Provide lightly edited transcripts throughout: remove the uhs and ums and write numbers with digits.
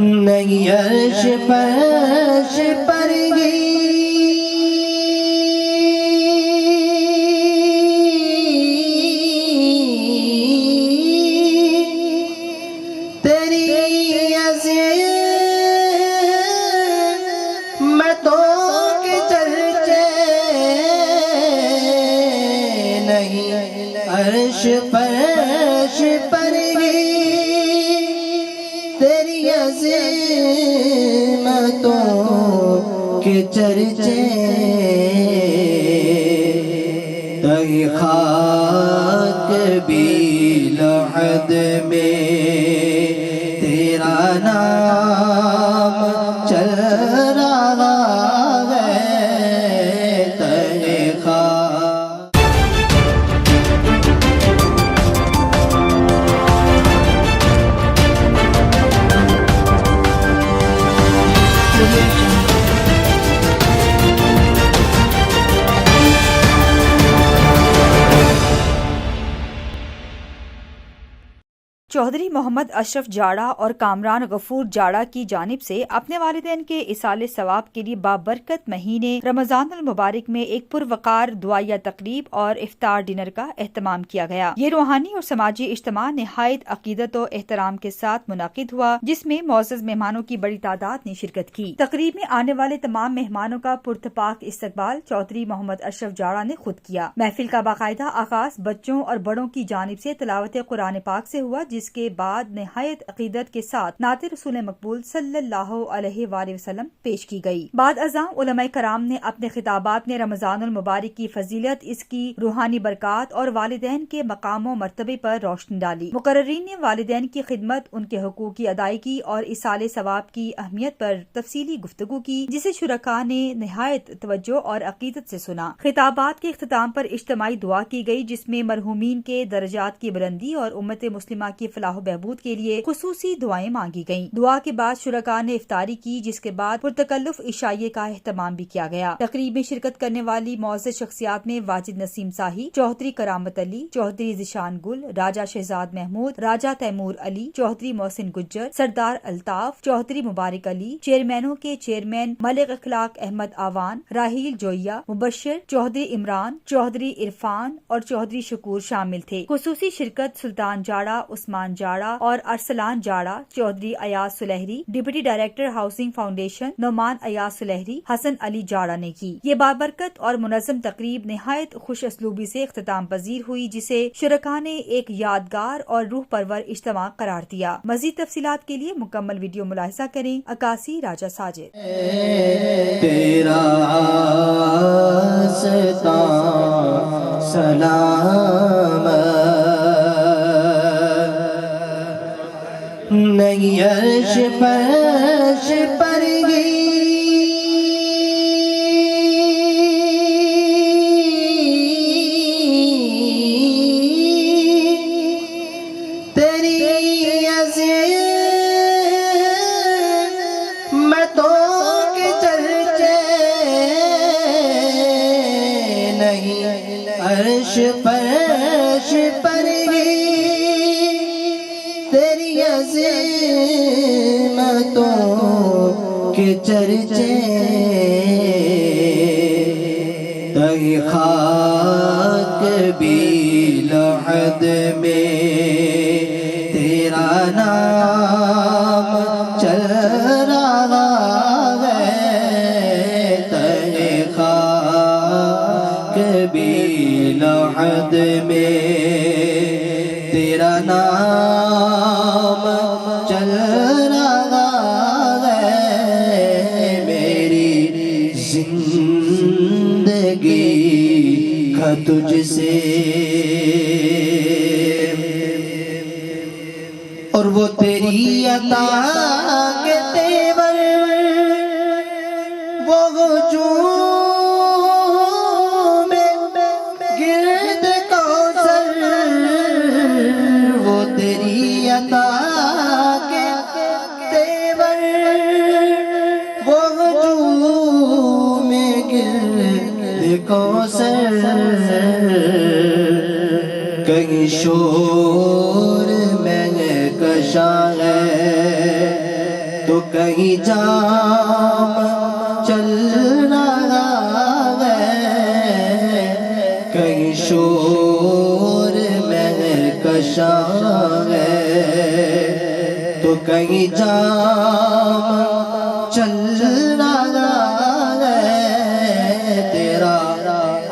نہیں عرش فرش پر گی تیری عظمتوں کے چرچے نہیں عرش فرش پر گی تیری عظمتوں کے چرچے تئی خاک بھی لحد میں تیرا نام چل رہا ہے تئی خاک چودھری محمد اشرف جاڑا اور کامران غفور جاڑا کی جانب سے اپنے والدین کے ایصال ثواب کے لیے بابرکت مہینے رمضان المبارک میں ایک پروقار دعائیہ تقریب اور افطار ڈنر کا اہتمام کیا گیا۔ یہ روحانی اور سماجی اجتماع نہایت عقیدت و احترام کے ساتھ منعقد ہوا، جس میں معزز مہمانوں کی بڑی تعداد نے شرکت کی۔ تقریب میں آنے والے تمام مہمانوں کا پرتپاک استقبال چودھری محمد اشرف جاڑا نے خود کیا۔ محفل کا باقاعدہ آغاز بچوں اور بڑوں کی جانب سے تلاوت قرآن پاک سے ہوا، جس کے بعد نہایت عقیدت کے ساتھ نعت رسول مقبول صلی اللہ علیہ وآلہ وسلم پیش کی گئی۔ بعد ازاں علماء کرام نے اپنے خطابات میں رمضان المبارک کی فضیلت، اس کی روحانی برکات اور والدین کے مقام و مرتبے پر روشنی ڈالی۔ مقررین نے والدین کی خدمت، ان کے حقوق کی ادائیگی اور ایصال ثواب کی اہمیت پر تفصیلی گفتگو کی، جسے شرکاء نے نہایت توجہ اور عقیدت سے سنا۔ خطابات کے اختتام پر اجتماعی دعا کی گئی، جس میں مرحومین کے درجات کی بلندی اور امت مسلمہ کی فلاح و بہبود کے لیے خصوصی دعائیں مانگی گئیں۔ دعا کے بعد شرکاء نے افطاری کی، جس کے بعد پرتکلف عشائیے کا اہتمام بھی کیا گیا۔ تقریب میں شرکت کرنے والی معزز شخصیات میں واجد نسیم ساہی، چودھری کرامت علی، چودھری ذیشان گل، راجہ شہزاد محمود، راجہ تیمور علی، چودھری محسن گجر، سردار الطاف، چودھری مبارک علی، چیئرمینوں کے چیئرمین ملک اخلاق احمد آوان، راہیل جوئیہ، مبشر، چودھری عمران، چودھری عرفان اور چودھری شکور شامل تھے۔ خصوصی شرکت سلطان جاڑا، عثمان جاڑا اور Arsalan Jara, Chaudhry Ayaz Salehri, deputy director housing foundation Noman Ayaz Salehri, Hassan Ali Jara نے کی۔ یہ بابرکت اور منظم تقریب نہایت خوش اسلوبی سے اختتام پذیر ہوئی، جسے شرکاء نے ایک یادگار اور روح پرور اجتماع قرار دیا۔ مزید تفصیلات کے لیے مکمل ویڈیو ملاحظہ کریں۔ عکاسی راجہ ساجد۔ تیرا سلام نہیں عرش فرش پر گی تیری عظمتوں کے چرچے نہیں عرش فرش پر گی تیری عظمتوں کے چرچے تئی خاک بھی لحد میں تیرا نام چل رہا ہے تئی خاک بھی لحد میں تیرا نام چل رہا ہے میری زندگی کا تجھ سے اور وہ تیری عطا کے تیور وہ ہجوم گرد کوثر وہ تیری عطا کے تیور وہ ہجوم گرد کوثر کہیں شور میں کشاں ہے تو کہیں جام چل رہا ہے، کہیں شور مہکشاں ہے، تو کہیں جام چل رہا ہے، تیرا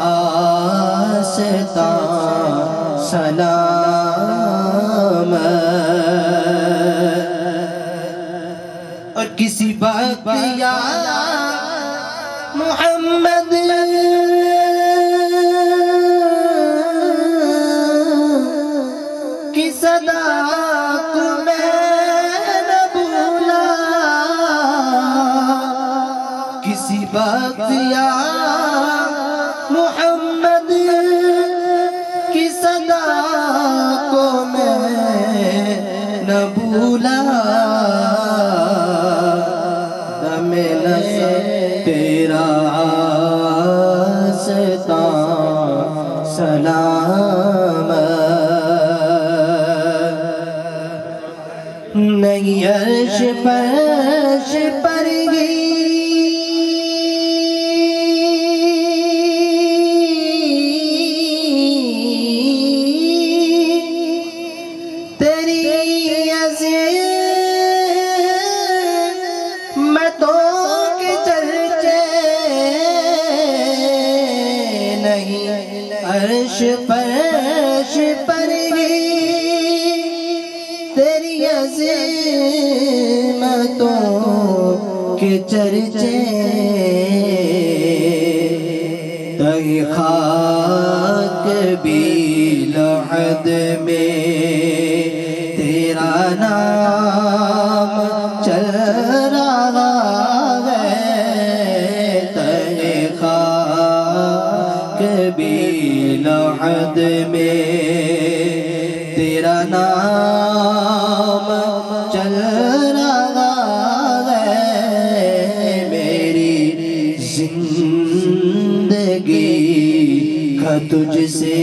آستاں سلام اور کسی بات یا محمد کی صدا کو میں نہ بھولا، کسی بات یا محمد کی صدا کو میں نہ بھولا، دم نظر تیرا آستاں سلام نہیں عرش فرش پر گئی تیری عظمتوں کے چرچے، نہیں عرش فرش پر گئی تیری عظمتوں کے چرچے، تہی خاک بھی لحد میں تیرا نام چل رہا ہے، تہی خاک بھی لحد میں تیرا نام چل رہا ہے، میری زندگی کا تجھ سے